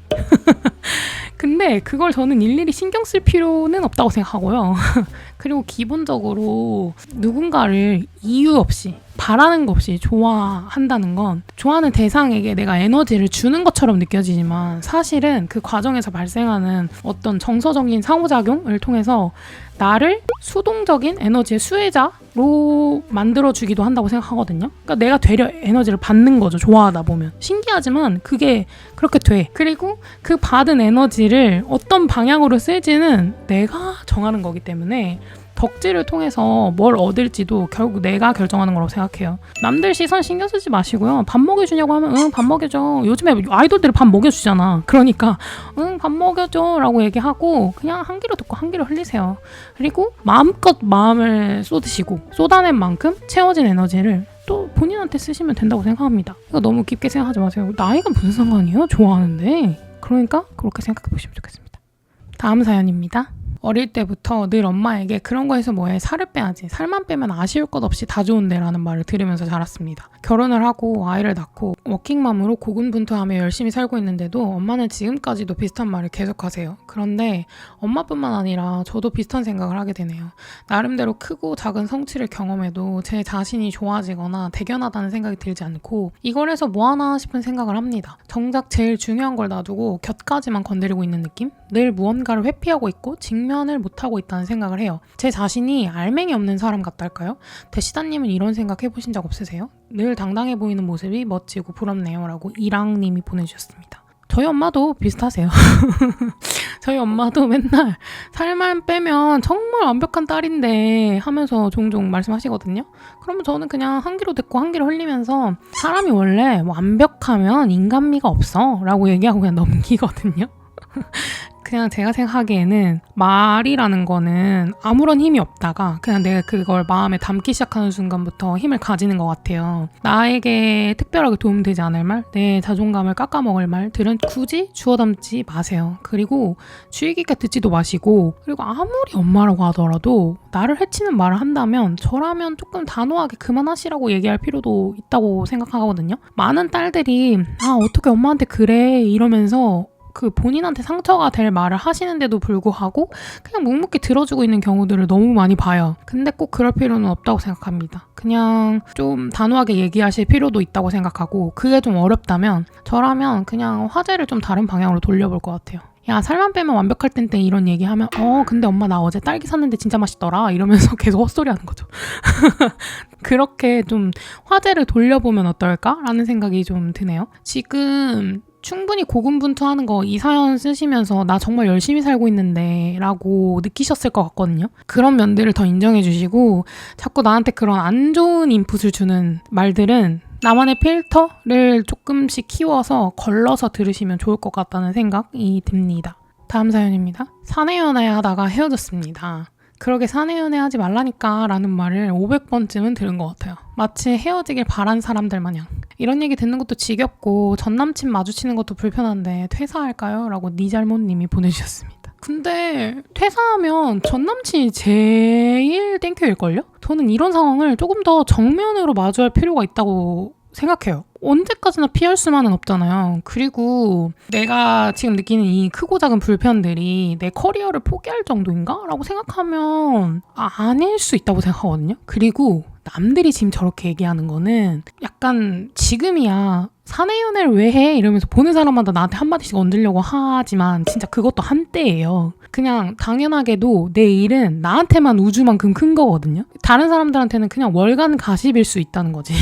근데 그걸 저는 일일이 신경 쓸 필요는 없다고 생각하고요. 그리고 기본적으로 누군가를 이유 없이 바라는 것 없이 좋아한다는 건 좋아하는 대상에게 내가 에너지를 주는 것처럼 느껴지지만 사실은 그 과정에서 발생하는 어떤 정서적인 상호작용을 통해서 나를 수동적인 에너지의 수혜자로 만들어주기도 한다고 생각하거든요. 그러니까 내가 되려 에너지를 받는 거죠. 좋아하다 보면. 신기하지만 그게 그렇게 돼. 그리고 그 받은 에너지를 어떤 방향으로 쓸지는 내가 정하는 거기 때문에 덕질을 통해서 뭘 얻을지도 결국 내가 결정하는 거라고 생각해요. 남들 시선 신경 쓰지 마시고요. 밥 먹여주냐고 하면 응, 밥 먹여줘. 요즘에 아이돌들이 밥 먹여주잖아. 그러니까 응, 밥 먹여줘 라고 얘기하고 그냥 한 귀로 듣고 한 귀로 흘리세요. 그리고 마음껏 마음을 쏟으시고 쏟아낸 만큼 채워진 에너지를 또 본인한테 쓰시면 된다고 생각합니다. 이거 너무 깊게 생각하지 마세요. 나이가 무슨 상관이에요? 좋아하는데. 그러니까 그렇게 생각해 보시면 좋겠습니다. 다음 사연입니다. 어릴 때부터 늘 엄마에게 그런 거 해서 뭐해, 살을 빼야지, 살만 빼면 아쉬울 것 없이 다 좋은데 라는 말을 들으면서 자랐습니다. 결혼을 하고 아이를 낳고 워킹맘으로 고군분투하며 열심히 살고 있는데도 엄마는 지금까지도 비슷한 말을 계속하세요. 그런데 엄마뿐만 아니라 저도 비슷한 생각을 하게 되네요. 나름대로 크고 작은 성취를 경험해도 제 자신이 좋아지거나 대견하다는 생각이 들지 않고 이걸 해서 뭐하나 싶은 생각을 합니다. 정작 제일 중요한 걸 놔두고 곁까지만 건드리고 있는 느낌? 늘 무언가를 회피하고 있고 직면을 못하고 있다는 생각을 해요. 제 자신이 알맹이 없는 사람 같달까요? 대시다님은 이런 생각 해보신 적 없으세요? 늘 당당해 보이는 모습이 멋지고 부럽네요 라고 이랑님이 보내주셨습니다. 저희 엄마도 비슷하세요. 저희 엄마도 맨날 살만 빼면 정말 완벽한 딸인데 하면서 종종 말씀하시거든요. 그러면 저는 그냥 한 귀로 듣고 한 귀로 흘리면서 사람이 원래 완벽하면 인간미가 없어 라고 얘기하고 그냥 넘기거든요. 그냥 제가 생각하기에는 말이라는 거는 아무런 힘이 없다가 그냥 내가 그걸 마음에 담기 시작하는 순간부터 힘을 가지는 것 같아요. 나에게 특별하게 도움되지 않을 말, 내 자존감을 깎아먹을 말들은 굳이 주워 담지 마세요. 그리고 주의 깊게 듣지도 마시고, 그리고 아무리 엄마라고 하더라도 나를 해치는 말을 한다면 저라면 조금 단호하게 그만하시라고 얘기할 필요도 있다고 생각하거든요. 많은 딸들이 어떻게 엄마한테 그래 이러면서 그 본인한테 상처가 될 말을 하시는데도 불구하고 그냥 묵묵히 들어주고 있는 경우들을 너무 많이 봐요. 근데 꼭 그럴 필요는 없다고 생각합니다. 그냥 좀 단호하게 얘기하실 필요도 있다고 생각하고, 그게 좀 어렵다면 저라면 그냥 화제를 좀 다른 방향으로 돌려볼 것 같아요. 야, 살만 빼면 완벽할 텐데 이런 얘기하면 근데 엄마 나 어제 딸기 샀는데 진짜 맛있더라 이러면서 계속 헛소리 하는 거죠. 그렇게 좀 화제를 돌려보면 어떨까라는 생각이 좀 드네요. 지금 충분히 고군분투하는 거 이 사연 쓰시면서 나 정말 열심히 살고 있는데 라고 느끼셨을 것 같거든요. 그런 면들을 더 인정해 주시고, 자꾸 나한테 그런 안 좋은 인풋을 주는 말들은 나만의 필터를 조금씩 키워서 걸러서 들으시면 좋을 것 같다는 생각이 듭니다. 다음 사연입니다. 사내연애 하다가 헤어졌습니다. 그러게 사내연애 하지 말라니까 라는 말을 500번쯤은 들은 것 같아요. 마치 헤어지길 바란 사람들 마냥. 이런 얘기 듣는 것도 지겹고 전남친 마주치는 것도 불편한데 퇴사할까요? 라고 니잘못님이 보내주셨습니다. 근데 퇴사하면 전남친이 제일 땡큐일걸요? 저는 이런 상황을 조금 더 정면으로 마주할 필요가 있다고 생각해요. 언제까지나 피할 수만은 없잖아요. 그리고 내가 지금 느끼는 이 크고 작은 불편들이 내 커리어를 포기할 정도인가? 라고 생각하면 아닐 수 있다고 생각하거든요. 그리고 남들이 지금 저렇게 얘기하는 거는 약간 지금이야 사내연애를 왜 해? 이러면서 보는 사람마다 나한테 한마디씩 얹으려고 하지만 진짜 그것도 한때예요. 그냥 당연하게도 내 일은 나한테만 우주만큼 큰 거거든요. 다른 사람들한테는 그냥 월간 가십일 수 있다는 거지.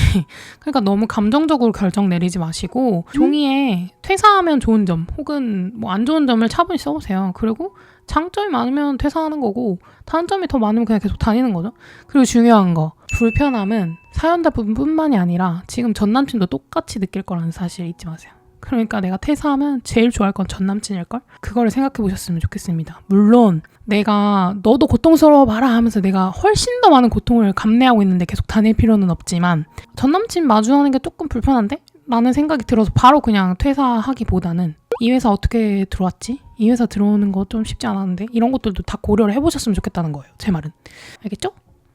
그러니까 너무 감정적으로 결정 내리지 마시고 종이에 퇴사하면 좋은 점 혹은 뭐 안 좋은 점을 차분히 써보세요. 그리고 장점이 많으면 퇴사하는 거고 단점이 더 많으면 그냥 계속 다니는 거죠. 그리고 중요한 거, 불편함은 사연자분뿐만이 아니라 지금 전 남친도 똑같이 느낄 거라는 사실 잊지 마세요. 그러니까 내가 퇴사하면 제일 좋아할 건 전 남친일걸? 그거를 생각해 보셨으면 좋겠습니다. 물론 내가 너도 고통스러워봐라 하면서 내가 훨씬 더 많은 고통을 감내하고 있는데 계속 다닐 필요는 없지만 전 남친 마주하는 게 조금 불편한데? 라는 생각이 들어서 바로 그냥 퇴사하기보다는 이 회사 어떻게 들어왔지? 이 회사 들어오는 거 좀 쉽지 않았는데? 이런 것들도 다 고려를 해보셨으면 좋겠다는 거예요. 제 말은. 알겠죠?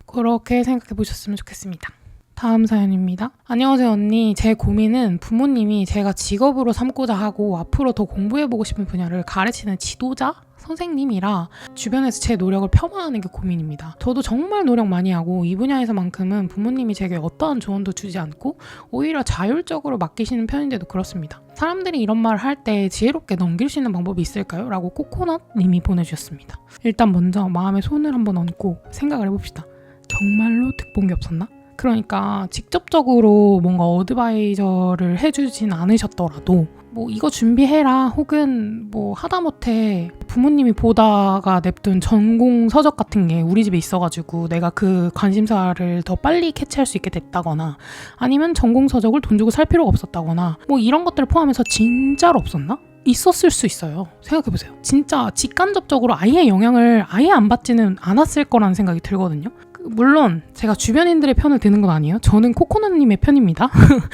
그렇게 생각해 보셨으면 좋겠습니다. 다음 사연입니다. 안녕하세요 언니. 제 고민은 부모님이 제가 직업으로 삼고자 하고 앞으로 더 공부해보고 싶은 분야를 가르치는 지도자? 선생님이라 주변에서 제 노력을 폄하하는 게 고민입니다. 저도 정말 노력 많이 하고 이 분야에서만큼은 부모님이 제게 어떠한 조언도 주지 않고 오히려 자율적으로 맡기시는 편인데도 그렇습니다. 사람들이 이런 말을 할 때 지혜롭게 넘길 수 있는 방법이 있을까요? 라고 코코넛님이 보내주셨습니다. 일단 먼저 마음에 손을 한번 얹고 생각을 해봅시다. 정말로 득본 게 없었나? 그러니까 직접적으로 뭔가 어드바이저를 해주진 않으셨더라도 뭐 이거 준비해라 혹은 뭐 하다못해 부모님이 보다가 냅둔 전공 서적 같은 게 우리 집에 있어가지고 내가 그 관심사를 더 빨리 캐치할 수 있게 됐다거나 아니면 전공 서적을 돈 주고 살 필요가 없었다거나 뭐 이런 것들을 포함해서 진짜로 없었나? 있었을 수 있어요. 생각해보세요. 진짜 직간접적으로 아예 영향을 아예 안 받지는 않았을 거라는 생각이 들거든요. 물론 제가 주변인들의 편을 드는 건 아니에요. 저는 코코넛님의 편입니다.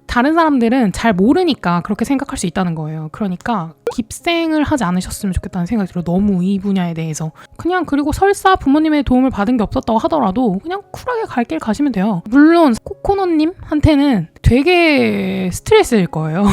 다른 사람들은 잘 모르니까 그렇게 생각할 수 있다는 거예요. 그러니까 깁생을 하지 않으셨으면 좋겠다는 생각이 들어요. 너무 이 분야에 대해서. 그냥 그리고 설사 부모님의 도움을 받은 게 없었다고 하더라도 그냥 쿨하게 갈 길 가시면 돼요. 물론 코코넛님한테는 되게 스트레스일 거예요.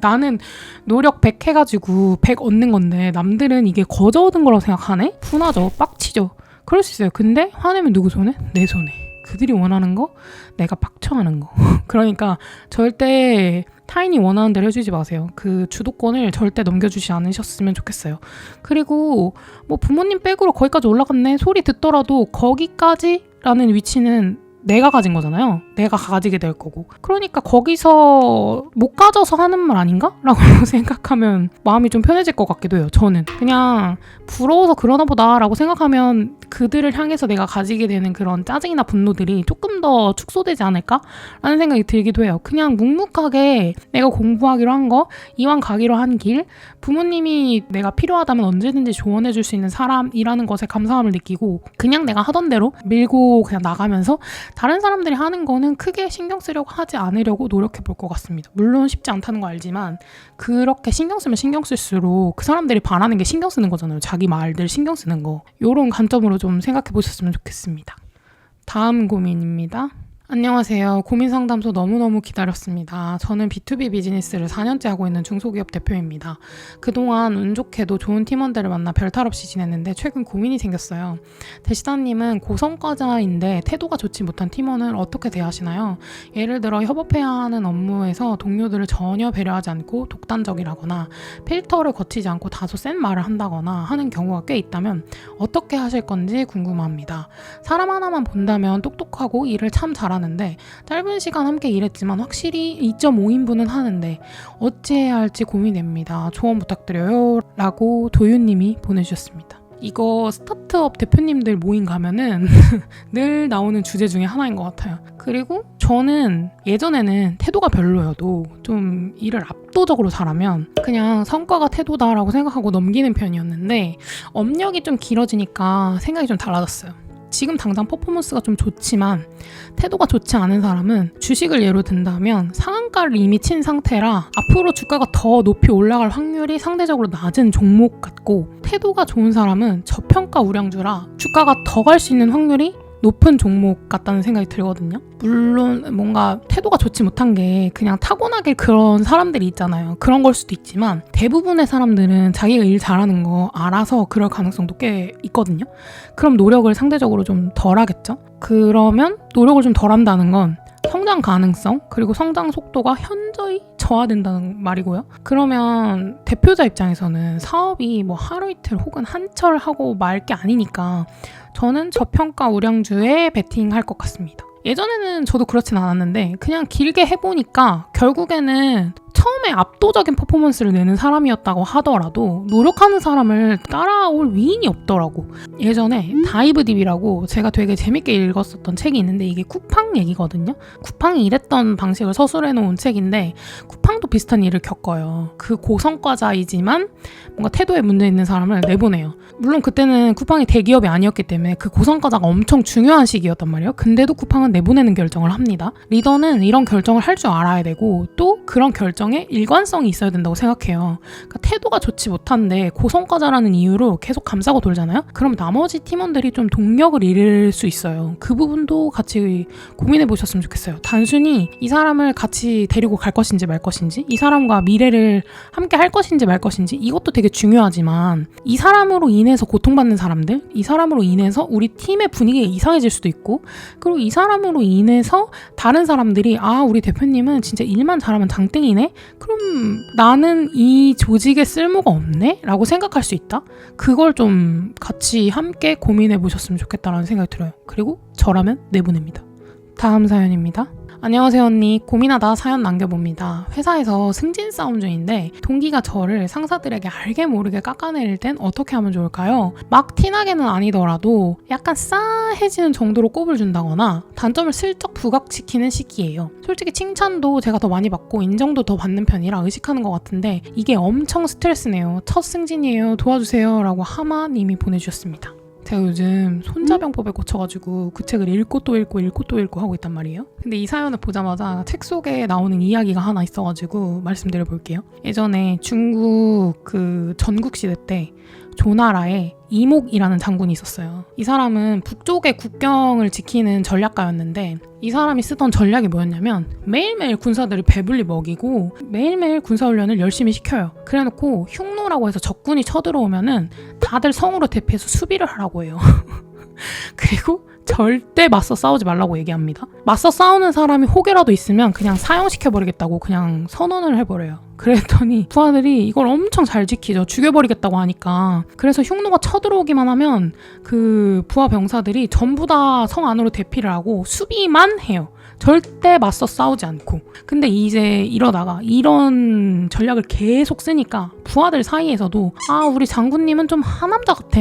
나는 노력 100 해가지고 100 얻는 건데 남들은 이게 거저 얻은 거라고 생각하네? 분하죠. 빡치죠. 그럴 수 있어요. 근데 화내면 누구 손에? 내 손에. 그들이 원하는 거, 내가 빡쳐하는 거. 그러니까 절대 타인이 원하는 대로 해주지 마세요. 그 주도권을 절대 넘겨주지 않으셨으면 좋겠어요. 그리고 뭐 부모님 백으로 거기까지 올라갔네 소리 듣더라도 거기까지라는 위치는 내가 가진 거잖아요. 내가 가지게 될 거고. 그러니까 거기서 못 가져서 하는 말 아닌가? 라고 생각하면 마음이 좀 편해질 것 같기도 해요. 저는 그냥 부러워서 그러나 보다 라고 생각하면 그들을 향해서 내가 가지게 되는 그런 짜증이나 분노들이 조금 더 축소되지 않을까? 라는 생각이 들기도 해요. 그냥 묵묵하게 내가 공부하기로 한 거, 이왕 가기로 한 길, 부모님이 내가 필요하다면 언제든지 조언해 줄 수 있는 사람이라는 것에 감사함을 느끼고 그냥 내가 하던 대로 밀고 그냥 나가면서 다른 사람들이 하는 거는 크게 신경 쓰려고 하지 않으려고 노력해 볼 것 같습니다. 물론 쉽지 않다는 거 알지만 그렇게 신경 쓰면 신경 쓸수록 그 사람들이 바라는 게 신경 쓰는 거잖아요. 자기 말들 신경 쓰는 거. 이런 관점으로 좀 생각해 보셨으면 좋겠습니다. 다음 고민입니다. 안녕하세요. 고민상담소 너무너무 기다렸습니다. 저는 B2B 비즈니스를 4년째 하고 있는 중소기업 대표입니다. 그동안 운 좋게도 좋은 팀원들을 만나 별탈 없이 지냈는데 최근 고민이 생겼어요. 대시다님은 고성과자인데 태도가 좋지 못한 팀원을 어떻게 대하시나요? 예를 들어 협업해야 하는 업무에서 동료들을 전혀 배려하지 않고 독단적이라거나 필터를 거치지 않고 다소 센 말을 한다거나 하는 경우가 꽤 있다면 어떻게 하실 건지 궁금합니다. 사람 하나만 본다면 똑똑하고 일을 참 잘하는데 짧은 시간 함께 일했지만 확실히 2.5인분은 하는데 어찌해야 할지 고민됩니다. 조언 부탁드려요. 라고 도윤님이 보내주셨습니다. 이거 스타트업 대표님들 모임 가면은 늘 나오는 주제 중에 하나인 것 같아요. 그리고 저는 예전에는 태도가 별로여도 좀 일을 압도적으로 잘하면 그냥 성과가 태도다라고 생각하고 넘기는 편이었는데 업력이 좀 길어지니까 생각이 좀 달라졌어요. 지금 당장 퍼포먼스가 좀 좋지만 태도가 좋지 않은 사람은 주식을 예로 든다면 상한가를 이미 친 상태라 앞으로 주가가 더 높이 올라갈 확률이 상대적으로 낮은 종목 같고 태도가 좋은 사람은 저평가 우량주라 주가가 더 갈 수 있는 확률이 높은 종목 같다는 생각이 들거든요. 물론 뭔가 태도가 좋지 못한 게 그냥 타고나게 그런 사람들이 있잖아요. 그런 걸 수도 있지만 대부분의 사람들은 자기가 일 잘하는 거 알아서 그럴 가능성도 꽤 있거든요. 그럼 노력을 상대적으로 좀 덜 하겠죠. 그러면 노력을 좀 덜 한다는 건 성장 가능성 그리고 성장 속도가 현저히 저하된다는 말이고요. 그러면 대표자 입장에서는 사업이 뭐 하루 이틀 혹은 한철 하고 말 게 아니니까 저는 저평가 우량주에 베팅할 것 같습니다. 예전에는 저도 그렇진 않았는데 그냥 길게 해보니까 결국에는 처음에 팀에 압도적인 퍼포먼스를 내는 사람이었다고 하더라도 노력하는 사람을 따라올 위인이 없더라고. 예전에 다이브딥이라고 제가 되게 재밌게 읽었었던 책이 있는데 이게 쿠팡 얘기거든요. 쿠팡이 일했던 방식을 서술해 놓은 책인데 쿠팡도 비슷한 일을 겪어요. 그 고성과자이지만 뭔가 태도에 문제 있는 사람을 내보내요. 물론 그때는 쿠팡이 대기업이 아니었기 때문에 그 고성과자가 엄청 중요한 시기였단 말이에요. 근데도 쿠팡은 내보내는 결정을 합니다. 리더는 이런 결정을 할 줄 알아야 되고 또 그런 결정에 일관성이 있어야 된다고 생각해요. 그러니까 태도가 좋지 못한데 고성과자라는 이유로 계속 감싸고 돌잖아요. 그럼 나머지 팀원들이 좀 동력을 잃을 수 있어요. 그 부분도 같이 고민해 보셨으면 좋겠어요. 단순히 이 사람을 같이 데리고 갈 것인지 말 것인지, 이 사람과 미래를 함께 할 것인지 말 것인지, 이것도 되게 중요하지만 이 사람으로 인해서 고통받는 사람들, 이 사람으로 인해서 우리 팀의 분위기가 이상해질 수도 있고, 그리고 이 사람으로 인해서 다른 사람들이 우리 대표님은 진짜 일만 잘하면 장땡이네? 그럼 나는 이 조직에 쓸모가 없네? 라고 생각할 수 있다? 그걸 좀 같이 함께 고민해 보셨으면 좋겠다라는 생각이 들어요. 그리고 저라면 내보냅니다. 다음 사연입니다. 안녕하세요 언니, 고민하다 사연 남겨봅니다. 회사에서 승진 싸움 중인데 동기가 저를 상사들에게 알게 모르게 깎아내릴 땐 어떻게 하면 좋을까요? 막 티나게는 아니더라도 약간 싸해지는 정도로 꼽을 준다거나 단점을 슬쩍 부각시키는 시기예요. 솔직히 칭찬도 제가 더 많이 받고 인정도 더 받는 편이라 의식하는 것 같은데 이게 엄청 스트레스네요. 첫 승진이에요. 도와주세요 라고 하마님이 보내주셨습니다. 제가 요즘 손자병법에 꽂혀가지고 그 책을 읽고 또 읽고 읽고 또 읽고 하고 있단 말이에요. 근데 이 사연을 보자마자 책 속에 나오는 이야기가 하나 있어가지고 말씀드려볼게요. 예전에 중국 그 전국시대 때 조나라에 이목이라는 장군이 있었어요. 이 사람은 북쪽의 국경을 지키는 전략가였는데 이 사람이 쓰던 전략이 뭐였냐면 매일매일 군사들을 배불리 먹이고 매일매일 군사훈련을 열심히 시켜요. 그래놓고 흉노라고 해서 적군이 쳐들어오면은 다들 성으로 대피해서 수비를 하라고 해요. 그리고 절대 맞서 싸우지 말라고 얘기합니다. 맞서 싸우는 사람이 혹여라도 있으면 그냥 사형시켜버리겠다고 그냥 선언을 해버려요. 그랬더니 부하들이 이걸 엄청 잘 지키죠. 죽여버리겠다고 하니까. 그래서 흉노가 쳐들어오기만 하면 그 부하 병사들이 전부 다 성 안으로 대피를 하고 수비만 해요. 절대 맞서 싸우지 않고. 근데 이제 이러다가 이런 전략을 계속 쓰니까 부하들 사이에서도 우리 장군님은 좀 하남자 같아.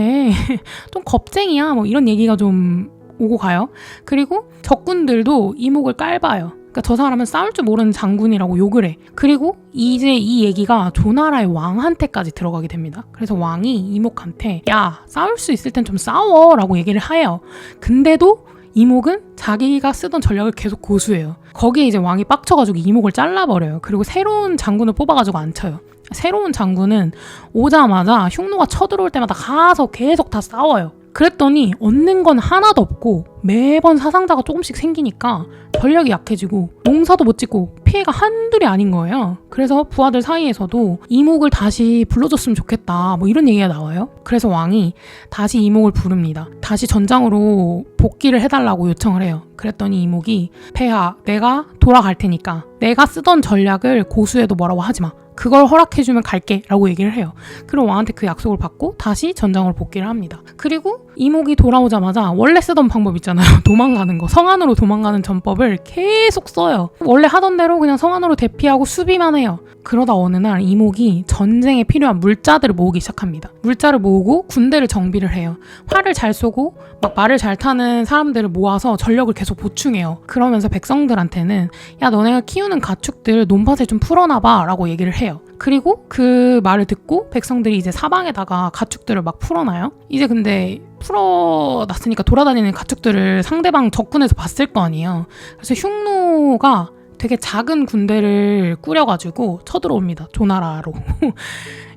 좀 겁쟁이야. 뭐 이런 얘기가 좀 오고 가요. 그리고 적군들도 이목을 깔봐요. 그러니까 저 사람은 싸울 줄 모르는 장군이라고 욕을 해. 그리고 이제 이 얘기가 조나라의 왕한테까지 들어가게 됩니다. 그래서 왕이 이목한테 야, 싸울 수 있을 땐 좀 싸워 라고 얘기를 해요. 근데도 이목은 자기가 쓰던 전략을 계속 고수해요. 거기에 이제 왕이 빡쳐가지고 이목을 잘라버려요. 그리고 새로운 장군을 뽑아가지고 앉혀요. 새로운 장군은 오자마자 흉노가 쳐들어올 때마다 가서 계속 다 싸워요. 그랬더니 얻는 건 하나도 없고 매번 사상자가 조금씩 생기니까 전력이 약해지고 농사도 못 짓고 피해가 한둘이 아닌 거예요. 그래서 부하들 사이에서도 이목을 다시 불러줬으면 좋겠다 뭐 이런 얘기가 나와요. 그래서 왕이 다시 이목을 부릅니다. 다시 전장으로 복귀를 해달라고 요청을 해요. 그랬더니 이목이 폐하, 내가 돌아갈 테니까 내가 쓰던 전략을 고수해도 뭐라고 하지 마. 그걸 허락해주면 갈게 라고 얘기를 해요. 그리고 왕한테 그 약속을 받고 다시 전장으로 복귀를 합니다. 그리고 이목이 돌아오자마자 원래 쓰던 방법 있잖아요. 도망가는 거. 성 안으로 도망가는 전법을 계속 써요. 원래 하던 대로 그냥 성 안으로 대피하고 수비만 해요. 그러다 어느 날 이목이 전쟁에 필요한 물자들을 모으기 시작합니다. 물자를 모으고 군대를 정비를 해요. 활을 잘 쏘고 막 말을 잘 타는 사람들을 모아서 전력을 계속 보충해요. 그러면서 백성들한테는 야, 너네가 키우는 가축들 논밭에 좀 풀어놔봐 라고 얘기를 해요. 그리고 그 말을 듣고 백성들이 이제 사방에다가 가축들을 막 풀어놔요. 이제 근데 풀어놨으니까 돌아다니는 가축들을 상대방 적군에서 봤을 거 아니에요. 그래서 흉노가 되게 작은 군대를 꾸려가지고 쳐들어옵니다. 조나라로.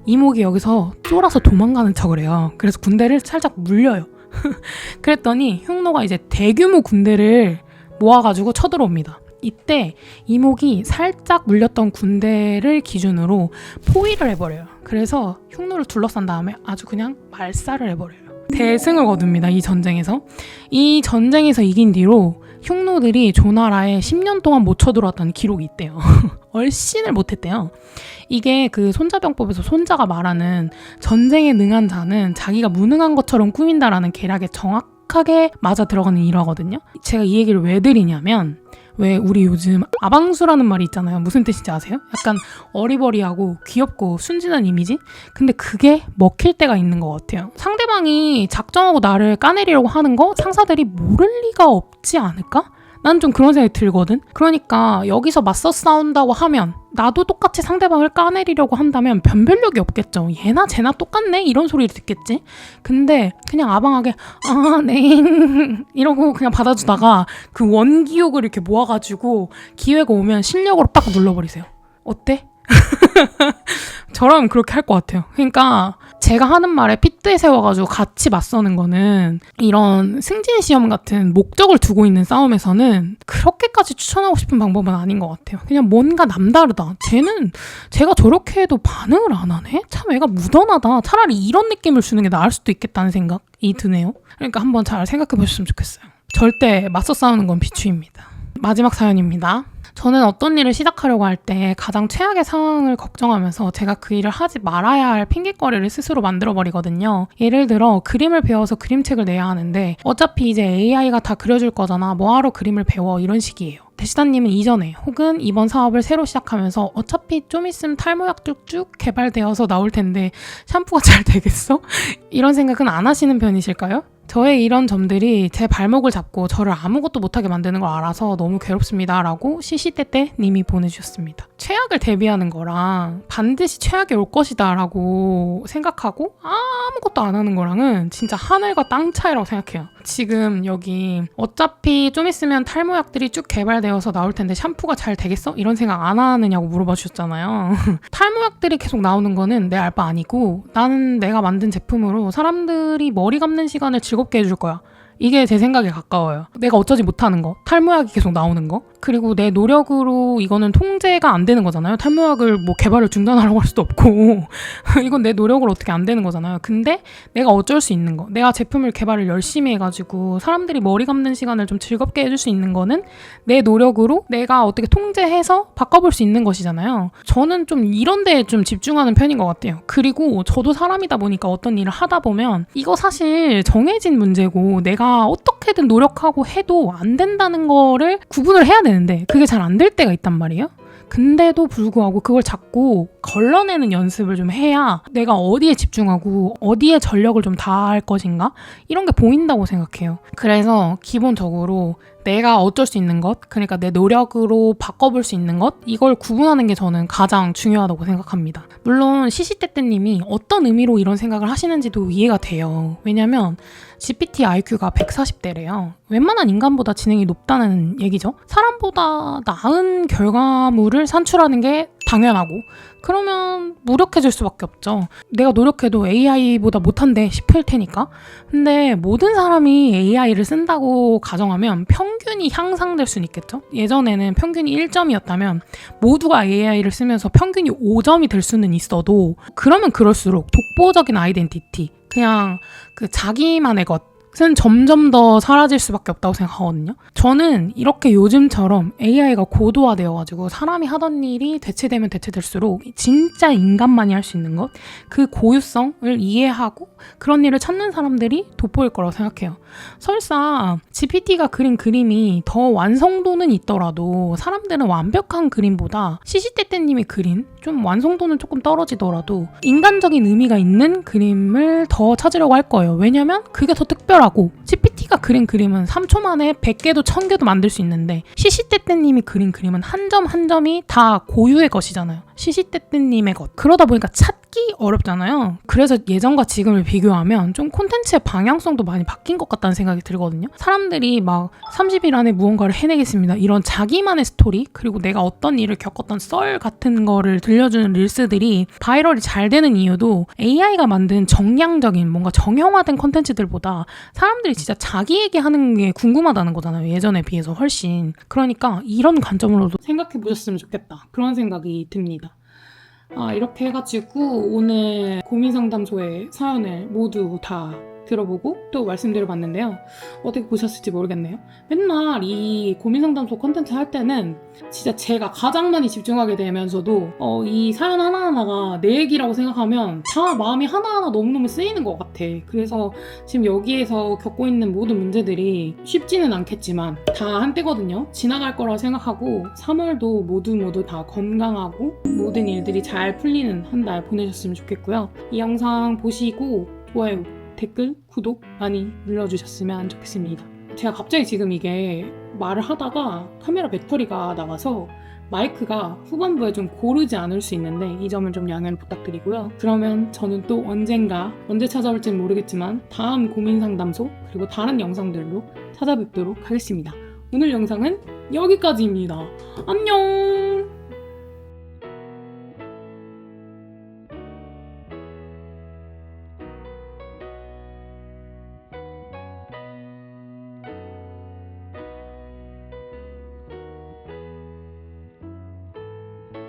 이목이 여기서 쫄아서 도망가는 척을 해요. 그래서 군대를 살짝 물려요. 그랬더니 흉노가 이제 대규모 군대를 모아가지고 쳐들어옵니다. 이때 이목이 살짝 물렸던 군대를 기준으로 포위를 해버려요. 그래서 흉노를 둘러싼 다음에 아주 그냥 말살을 해버려요. 대승을 거둡니다. 이 전쟁에서. 이 전쟁에서 이긴 뒤로 흉노들이 조나라에 10년 동안 못 쳐들어왔다는 기록이 있대요. 얼씬을 못했대요. 이게 그 손자병법에서 손자가 말하는 전쟁에 능한 자는 자기가 무능한 것처럼 꾸민다라는 계략에 정확하게 맞아 들어가는 일화거든요. 제가 이 얘기를 왜 드리냐면 왜 우리 요즘 아방수라는 말이 있잖아요. 무슨 뜻인지 아세요? 약간 어리버리하고 귀엽고 순진한 이미지? 근데 그게 먹힐 때가 있는 것 같아요. 상대방이 작정하고 나를 까내리려고 하는 거 상사들이 모를 리가 없지 않을까? 난 좀 그런 생각이 들거든. 그러니까 여기서 맞서 싸운다고 하면 나도 똑같이 상대방을 까내리려고 한다면 변별력이 없겠죠. 얘나 쟤나 똑같네? 이런 소리를 듣겠지. 근데 그냥 아방하게 네 이러고 그냥 받아주다가 그 원기욕을 이렇게 모아가지고 기회가 오면 실력으로 빡 눌러버리세요. 어때? 저라면 그렇게 할 것 같아요. 그러니까 제가 하는 말에 핏대 세워가지고 같이 맞서는 거는 이런 승진 시험 같은 목적을 두고 있는 싸움에서는 그렇게까지 추천하고 싶은 방법은 아닌 것 같아요. 그냥 뭔가 남다르다. 제가 저렇게 해도 반응을 안 하네? 참 애가 무던하다. 차라리 이런 느낌을 주는 게 나을 수도 있겠다는 생각이 드네요. 그러니까 한번 잘 생각해 보셨으면 좋겠어요. 절대 맞서 싸우는 건 비추입니다. 마지막 사연입니다. 저는 어떤 일을 시작하려고 할 때 가장 최악의 상황을 걱정하면서 제가 그 일을 하지 말아야 할 핑계거리를 스스로 만들어버리거든요. 예를 들어 그림을 배워서 그림책을 내야 하는데 어차피 이제 AI가 다 그려줄 거잖아. 뭐하러 그림을 배워 이런 식이에요. 대시다님은 이전에 혹은 이번 사업을 새로 시작하면서 어차피 좀 있으면 탈모약 쭉쭉 개발되어서 나올 텐데 샴푸가 잘 되겠어? 이런 생각은 안 하시는 편이실까요? 저의 이런 점들이 제 발목을 잡고 저를 아무것도 못하게 만드는 걸 알아서 너무 괴롭습니다 라고 시시때때님이 보내주셨습니다. 최악을 대비하는 거랑 반드시 최악이 올 것이다 라고 생각하고 아무것도 안 하는 거랑은 진짜 하늘과 땅 차이라고 생각해요. 지금 여기 어차피 좀 있으면 탈모약들이 쭉 개발되어서 나올 텐데 샴푸가 잘 되겠어? 이런 생각 안 하느냐고 물어봐 주셨잖아요. 탈모약들이 계속 나오는 거는 내 알 바 아니고 나는 내가 만든 제품으로 사람들이 머리 감는 시간을 즐겁게 해줄 거야. 이게 제 생각에 가까워요. 내가 어쩌지 못하는 거, 탈모약이 계속 나오는 거, 그리고 내 노력으로 이거는 통제가 안 되는 거잖아요. 탈모약을 뭐 개발을 중단하라고 할 수도 없고 이건 내 노력으로 어떻게 안 되는 거잖아요. 근데 내가 어쩔 수 있는 거, 내가 제품을 개발을 열심히 해가지고 사람들이 머리 감는 시간을 좀 즐겁게 해줄 수 있는 거는 내 노력으로 내가 어떻게 통제해서 바꿔볼 수 있는 것이잖아요. 저는 좀 이런 데에 좀 집중하는 편인 것 같아요. 그리고 저도 사람이다 보니까 어떤 일을 하다 보면 이거 사실 정해진 문제고 내가 어떻게든 노력하고 해도 안 된다는 거를 구분을 해야 되는데 그게 잘 안 될 때가 있단 말이에요. 근데도 불구하고 그걸 자꾸 걸러내는 연습을 좀 해야 내가 어디에 집중하고 어디에 전력을 좀 다할 것인가? 이런 게 보인다고 생각해요. 그래서 기본적으로 내가 어쩔 수 있는 것, 그러니까 내 노력으로 바꿔볼 수 있는 것, 이걸 구분하는 게 저는 가장 중요하다고 생각합니다. 물론 시시때때님이 어떤 의미로 이런 생각을 하시는지도 이해가 돼요. 왜냐면 GPT IQ가 140대래요. 웬만한 인간보다 지능이 높다는 얘기죠. 사람보다 나은 결과물을 산출하는 게 당연하고 그러면 무력해질 수밖에 없죠. 내가 노력해도 AI보다 못한데 싶을 테니까. 근데 모든 사람이 AI를 쓴다고 가정하면 평균이 향상될 수는 있겠죠. 예전에는 평균이 1점이었다면 모두가 AI를 쓰면서 평균이 5점이 될 수는 있어도 그러면 그럴수록 독보적인 아이덴티티, 그냥 그 자기만의 것은 점점 더 사라질 수밖에 없다고 생각하거든요. 저는 이렇게 요즘처럼 AI가 고도화되어가지고 사람이 하던 일이 대체되면 대체될수록 진짜 인간만이 할 수 있는 것, 그 고유성을 이해하고 그런 일을 찾는 사람들이 돋보일 거라고 생각해요. 설사 GPT가 그린 그림이 더 완성도는 있더라도 사람들은 완벽한 그림보다 시시때때님이 그린 좀 완성도는 조금 떨어지더라도 인간적인 의미가 있는 그림을 더 찾으려고 할 거예요. 왜냐면 그게 더 특별하고 GPT가 그린 그림은 3초 만에 100개도 1000개도 만들 수 있는데 시시때때님이 그린 그림은 한 점 한 점이 다 고유의 것이잖아요. 시시때때님의 것. 그러다 보니까 찾기 어렵잖아요. 그래서 예전과 지금을 비교하면 좀 콘텐츠의 방향성도 많이 바뀐 것 같다는 생각이 들거든요. 사람들이 막 30일 안에 무언가를 해내겠습니다. 이런 자기만의 스토리, 그리고 내가 어떤 일을 겪었던 썰 같은 거를 들려주는 릴스들이 바이럴이 잘 되는 이유도 AI가 만든 정량적인 뭔가 정형화된 콘텐츠들보다 사람들이 진짜 자기 얘기하는 게 궁금하다는 거잖아요. 예전에 비해서 훨씬. 그러니까 이런 관점으로도 생각해 보셨으면 좋겠다. 그런 생각이 듭니다. 이렇게 해가지고 오늘 고민상담소의 사연을 모두 다 들어보고 또 말씀드려봤는데요. 어떻게 보셨을지 모르겠네요. 맨날 이 고민상담소 컨텐츠 할 때는 진짜 제가 가장 많이 집중하게 되면서도 이 사연 하나하나가 내 얘기라고 생각하면 다 마음이 하나하나 너무너무 쓰이는 것 같아. 그래서 지금 여기에서 겪고 있는 모든 문제들이 쉽지는 않겠지만 다 한때거든요. 지나갈 거라 생각하고 3월도 모두 다 건강하고 모든 일들이 잘 풀리는 한 달 보내셨으면 좋겠고요. 이 영상 보시고 좋아요, 댓글, 구독 많이 눌러주셨으면 좋겠습니다. 제가 갑자기 지금 이게 말을 하다가 카메라 배터리가 나가서 마이크가 후반부에 좀 고르지 않을 수 있는데 이 점을 좀 양해를 부탁드리고요. 그러면 저는 또 언젠가 언제 찾아올지는 모르겠지만 다음 고민상담소 그리고 다른 영상들로 찾아뵙도록 하겠습니다. 오늘 영상은 여기까지입니다. 안녕!